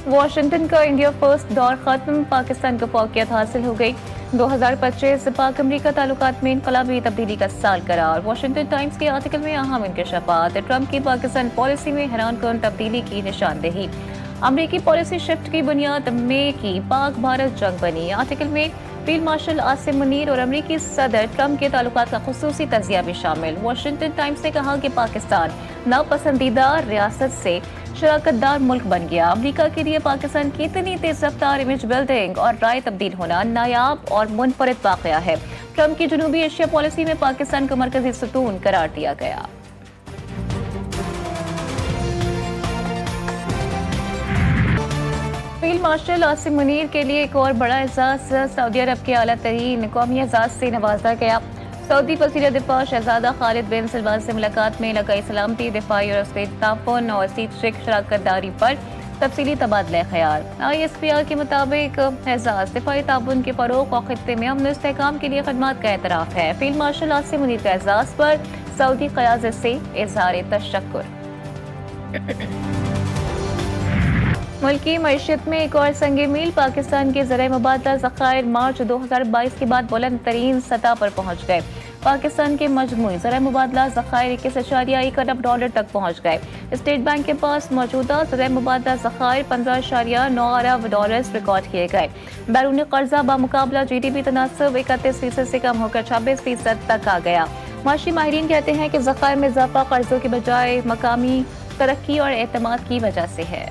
Washington का India first दौर खत्म, पाकिस्तान को फौकियत हासिल हो गई। 2025 पाक अमरीका ताल्लुकात में इनकलाबी तब्दीली का साल करार। वाशिंगटन टाइम्स के आर्टिकल में अहम इंकशाफात। ट्रंप की पाकिस्तान पॉलिसी में हैरानकुन तब्दीली की निशानदेही। अमरीकी पॉलिसी शिफ्ट की बुनियाद में की पाक भारत जंग बनी। आर्टिकल में फील्ड मार्शल आसिम मुनीर और अमरीकी सदर ट्रंप के ताल्लुकात का खुसूसी तजिया भी शामिल। वाशिंगटन टाइम्स ने कहा कि पाकिस्तान नापसंदीदा रियासत से शराकतदार मुल्क बन गया। अमरीका के लिए पाकिस्तान की इतनी तेज रफ्तार इमेज बिल्डिंग और राय तब्दील होना नायाब और मुनफरिद वाकया है। ट्रंप की जनूबी एशिया पॉलिसी में पाकिस्तान को मरकजी सतून करार दिया गया। फील्ड मार्शल आसिम मुनीर के लिए एक और बड़ा एजाज, सऊदी अरब के आला तरीन कौमी एजाज से नवाजा गया। सऊदी वज़ीर दिफा शहजादा खालिद बिन सलमान से मुलाकात में लगाई सलामती, दिफाई और अस्करी ताउन और स्ट्रेटेजिक शराकतदारी पर तफसीली तबादला ख्याल। ISPR के मुताबिक एजाज दिफाई ताउन के फरोग और खित्ते में अमन इस्तेहकाम के लिए खदमात का एतराफ़ है। फील्ड मार्शल आसिम मुनीर का एजाज पर सऊदी क़यादत से इज़हार तशक्कुर। मुल्की मईशत में एक और संग मील, पाकिस्तान के ज़राए मुबादला ज़खायर मार्च 2022 के बाद बुलंद तरीन सतह पर पहुँच गए। पाकिस्तान के मजमूई ज़राए मुबादला ज़खायर 21.1 अरब डॉलर तक पहुँच गए। स्टेट बैंक के पास मौजूदा ज़राए मुबादला ज़खायर 15.9 अरब डॉलर रिकॉर्ड किए गए। बैरूनी कर्जा बामुकाबला GDP तनासब 31% से कम होकर 26% तक आ गया। माशी माहिरीन कहते हैं कि ज़खायर में इजाफा कर्जों के बजाय मकामी तरक्की और एतमाद की वजह से है।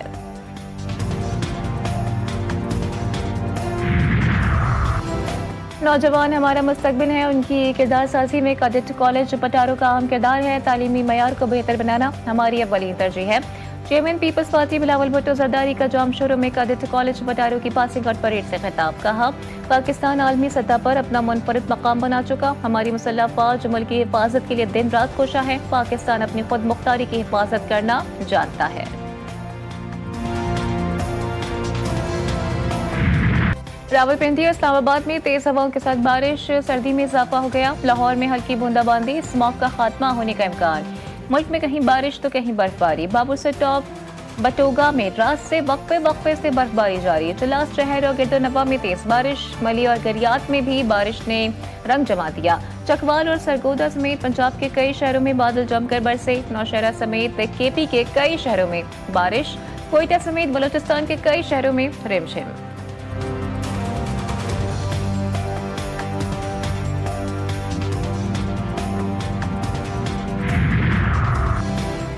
नौजवान हमारा मुस्तकबिल है, उनकी किरदार साजी में कैडेट कॉलेज पटारो का अहम किरदार है। तालीमी मयार को बेहतर बनाना हमारी अव्वली तरजीह है। चेयरमैन पीपल्स पार्टी बिलावल भुट्टो जरदारी का जाम शोरूम में कैडेट कॉलेज पटारो की पासिंग आउट परेड से खिताब। कहा, पाकिस्तान आलमी सतह पर अपना मुनफरिद मकाम बना चुका। हमारी मुसल्लह फौज मुल्क की हिफाजत के लिए दिन रात कोशा है। पाकिस्तान अपनी खुद मुख्तारी की हिफाजत करना जानता है। रावलपिंडी और इस्लामाबाद में तेज हवाओं के साथ बारिश, सर्दी में इजाफा हो गया। लाहौर में हल्की बूंदाबांदी, स्मॉग का खात्मा होने का इम्कान। मुल्क में कहीं बारिश तो कहीं बर्फबारी। बाबू से टॉप बटोगा में रात से वक्फे से बर्फबारी जारी। जलास शहर और गिरदोनवा में तेज बारिश। मली और गरियात में भी बारिश ने रंग जमा दिया। चकवाल और सरगोदा समेत पंजाब के कई शहरों में बादल जमकर बरसे। नौशहरा समेत KP के कई शहरों में बारिश। कोयटा समेत बलोचिस्तान के कई शहरों में रिमझिम।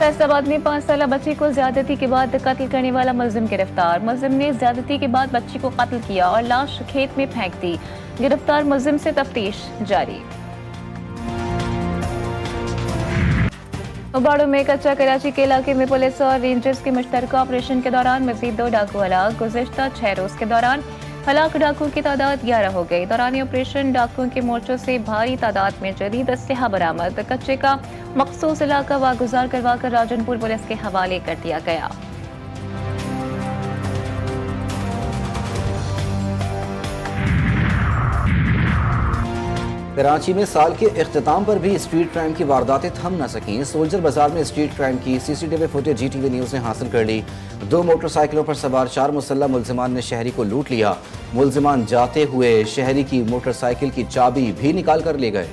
फैसलाबाद में 5 साल बच्ची को ज्यादती के बाद कत्ल करने वाला मुलजिम गिरफ्तार। मुलजिम ने ज्यादती के बाद बच्ची को कत्ल किया और लाश खेत में फेंक दी। गिरफ्तार मुलजिम से तफ्तीश जारी। उबाड़ो में कच्चा कराची के इलाके में पुलिस और रेंजर्स के मुश्तरका ऑपरेशन के दौरान मजीद 2 डाकू हलाक। गुज़िश्ता 6 रोज के दौरान हलाक डाकुओं की तादाद 11 हो गई। दौरान ऑपरेशन डाकुओं के मोर्चों से भारी तादाद में जदीद असलहा बरामद। कच्चे का मखसूस इलाका वागुजार करवाकर राजनपुर पुलिस के हवाले कर दिया गया। कराची में साल के इख्तिताम पर भी स्ट्रीट क्राइम की वारदातें थम न सकीं। सोल्जर बाजार में स्ट्रीट क्राइम की CCTV फुटेज GTV न्यूज़ ने हासिल कर ली। 2 मोटरसाइकिलों पर सवार 4 मुसल्लह मुलजिमान ने शहरी को लूट लिया। मुलजिमान जाते हुए शहरी की मोटरसाइकिल की चाबी भी निकाल कर ले गए।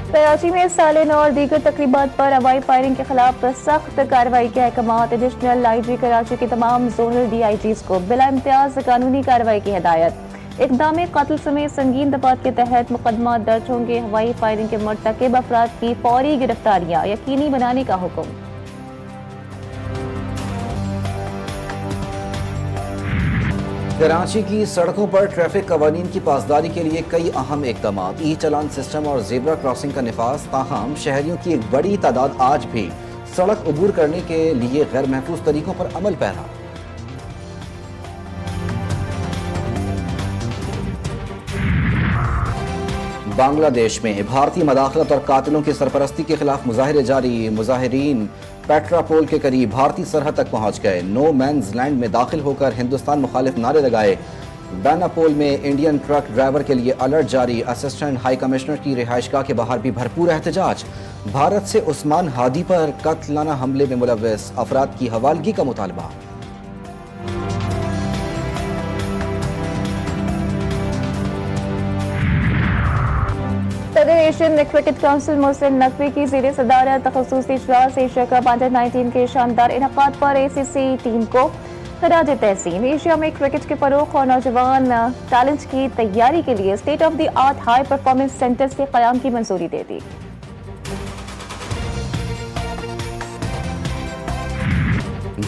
कराची में साल नौ और दीगर तकरीबात पर हवाई फायरिंग के खिलाफ सख्त कार्रवाई के अहकाम। एडिशनल IG कराची के तमाम जोनल DIGs को बिला इम्तियाज कानूनी कार्रवाई की हिदायत। इक़दाम कत्ल समेत संगीन दफात के तहत मुकदमा दर्ज होंगे। हवाई फायरिंग के मुर्तकिब अफराद की फौरी गिरफ्तारियां यकीनी बनाने का हुक्म। कराची की सड़कों पर ट्रैफिक कवानीन की पासदारी के लिए कई अहम इकदाम। ई-चालान सिस्टम और ज़ेब्रा क्रॉसिंग का निफाज। ताहम शहरियों की एक बड़ी तादाद आज भी सड़क अबूर करने के लिए गैर महफूज तरीकों पर अमल पैरा। बांग्लादेश में भारतीय मदाखलत और कातिलों की सरपरस्ती के खिलाफ मुजाहिरे जारी। मुजाहिरीन पेट्रापोल के करीब भारतीय सरहद तक पहुंच गए। नो मैन्स लैंड में दाखिल होकर हिंदुस्तान मुखालिफ नारे लगाए। दानापोल में इंडियन ट्रक ड्राइवर के लिए अलर्ट जारी। असिस्टेंट हाई कमिश्नर की रिहाइशगाह के बाहर भी भरपूर एहतजाज। भारत से उस्मान हादी पर कत्लाना हमले में मुलव्वस अफराद की हवालगी का मुतालबा। सदर Asian cricket council Mohsin Naqvi की ज़ेर सदारत ख़ुसूसी इजलास एशिया कप अंडर-19 के शानदार इनकाद पर ACC टीम को खराज तहसीन। एशिया में क्रिकेट के फरोग और नौजवान टैलेंट की तैयारी के लिए state of the art high performance centres के क़याम की मंजूरी दे दी।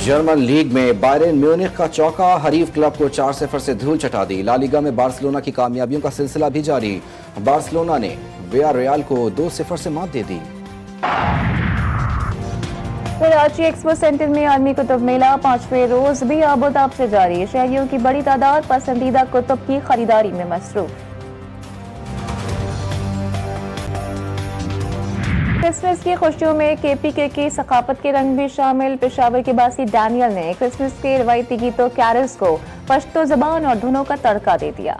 जर्मन लीग में बायरन म्यूनिख का चौका, हरीफ क्लब को 4-0 से धूल चटा दी। ला लीगा में बार्सिलोना की कामयाबियों का सिलसिला भी जारी। बार्सिलोना ने वियारियल को 2-0 से मात दे दी। कराची एक्सपो सेंटर में आलमी कुतुब मेला 5वें रोज भी आबोताब से जारी। शहरियों की बड़ी तादाद पसंदीदा कुतुब की खरीदारी में मसरूफ। क्रिसमस की खुशियों में KPK की सकाफत के रंग भी शामिल। पेशावर के बासी डैनियल ने क्रिसमस के रवायती गीतों कैरल्स को पश्तो ज़बान और धुनों का तड़का दे दिया।